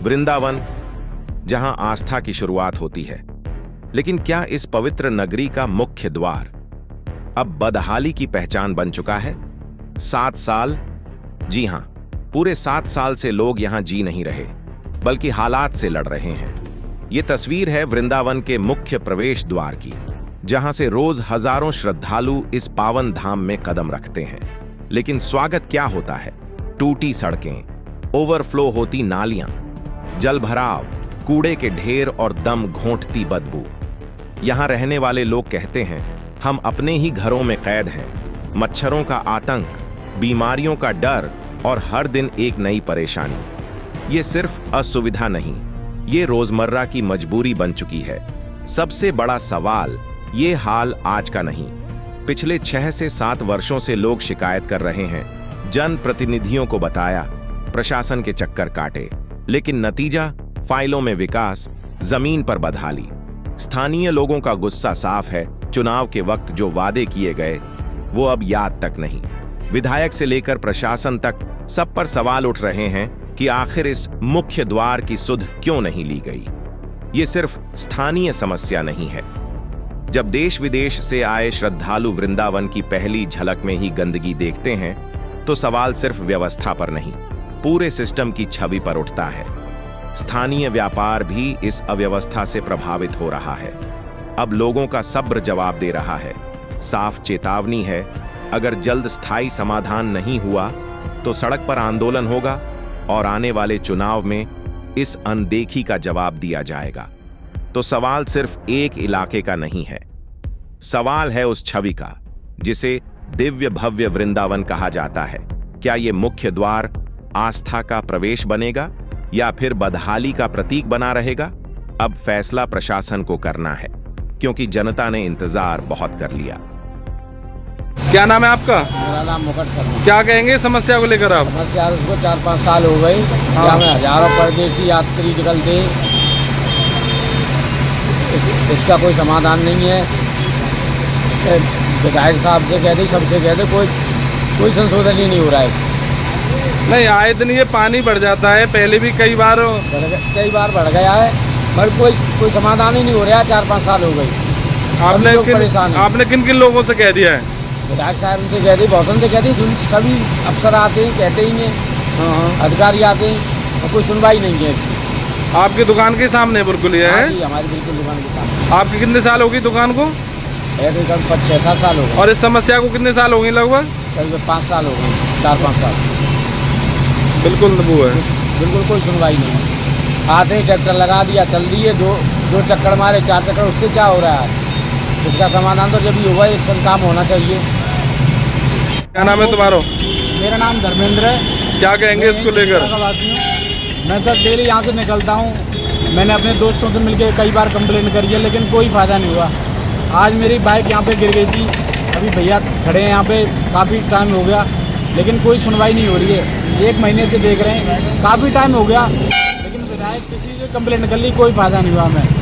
वृंदावन, जहां आस्था की शुरुआत होती है। लेकिन क्या इस पवित्र नगरी का मुख्य द्वार अब बदहाली की पहचान बन चुका है? 7 साल, जी हां, पूरे 7 साल से लोग यहां जी नहीं रहे, बल्कि हालात से लड़ रहे हैं। ये तस्वीर है वृंदावन के मुख्य प्रवेश द्वार की, जहां से रोज हजारों श्रद्धालु इस पावन धाम में कदम रखते हैं। लेकिन स्वागत क्या होता है? टूटी सड़कें, ओवरफ्लो होती नालियां, जल भराव, कूड़े के ढेर और दम घोंटती बदबू। यहां रहने वाले लोग कहते हैं, हम अपने ही घरों में कैद हैं। मच्छरों का आतंक, बीमारियों का डर और हर दिन एक नई परेशानी। ये सिर्फ असुविधा नहीं, ये रोजमर्रा की मजबूरी बन चुकी है। सबसे बड़ा सवाल, ये हाल आज का नहीं, पिछले 6 से 7 वर्षों से लोग शिकायत कर रहे हैं। जनप्रतिनिधियों को बताया, प्रशासन के चक्कर काटे, लेकिन नतीजा फाइलों में विकास, जमीन पर बदहाली। स्थानीय लोगों का गुस्सा साफ है, चुनाव के वक्त जो वादे किए गए वो अब याद तक नहीं। विधायक से लेकर प्रशासन तक सब पर सवाल उठ रहे हैं कि आखिर इस मुख्य द्वार की सुध क्यों नहीं ली गई। ये सिर्फ स्थानीय समस्या नहीं है। जब देश विदेश से आए श्रद्धालु वृंदावन की पहली झलक में ही गंदगी देखते हैं, तो सवाल सिर्फ व्यवस्था पर नहीं, पूरे सिस्टम की छवि पर उठता है। स्थानीय व्यापार भी इस अव्यवस्था से प्रभावित हो रहा है। अब लोगों का सब्र जवाब दे रहा है। साफ चेतावनी है, अगर जल्द स्थायी समाधान नहीं हुआ तो सड़क पर आंदोलन होगा और आने वाले चुनाव में इस अनदेखी का जवाब दिया जाएगा। तो सवाल सिर्फ एक इलाके का नहीं है, सवाल है उस छवि का जिसे दिव्य भव्य वृंदावन कहा जाता है। क्या यह मुख्य द्वार आस्था का प्रवेश बनेगा या फिर बदहाली का प्रतीक बना रहेगा? अब फैसला प्रशासन को करना है, क्योंकि जनता ने इंतजार बहुत कर लिया। क्या नाम है आपका? मेरा नाम मुकुट शर्मा। क्या कहेंगे समस्या को लेकर आप? समस्या उसको 4-5 साल हो गए। हाँ। में हजारों परदेशी यात्री निकलते, इसका कोई समाधान नहीं है। विधायक साहब से कहते, सबसे कहते, कोई संशोधन ही नहीं हो रहा है। नहीं, आए दिन ये पानी बढ़ जाता है, पहले भी कई बार बढ़ गया है, पर कोई समाधान ही नहीं हो रहा है। 4-5 साल हो गए। आपने किन किन लोगों से कह दिया है? विधायक साहब उनसे कहते, बहुत से कहते, सभी अफसर आते हैं, कहते ही हैं, अधिकारी आते हैं, और कोई सुनवाई नहीं है। आपकी दुकान के सामने बिल्कुल ये है? हमारी बिल्कुल दुकान के सामने। आपकी कितने साल होगी दुकान को? 6-7 साल हो गए। और इस समस्या को कितने साल हो गए? लगभग 5 साल हो गए, 4-5 साल। बिल्कुल वो है, बिल्कुल कोई सुनवाई नहीं। आते ही ट्रैक्टर लगा दिया, चल दिए, दो चक्कर मारे, 4 चक्कर, उससे क्या हो रहा है? इसका समाधान तो जब भी होगा, एक संग काम होना चाहिए। क्या नाम है तुम्हारा? मेरा नाम धर्मेंद्र है। क्या कहेंगे इसको लेकर? मैं सर डेली यहाँ से निकलता हूँ। मैंने अपने दोस्तों से मिलकर कई बार कंप्लेंट करी है, लेकिन कोई फ़ायदा नहीं हुआ। आज मेरी बाइक यहाँ पे गिर गई थी। अभी भैया खड़े हैं यहाँ पे, काफ़ी टाइम हो गया, लेकिन कोई सुनवाई नहीं हो रही है। 1 महीने से देख रहे हैं, काफ़ी टाइम हो गया, लेकिन विधायक किसी से कंप्लेंट कर ली, कोई फ़ायदा नहीं हुआ हमें।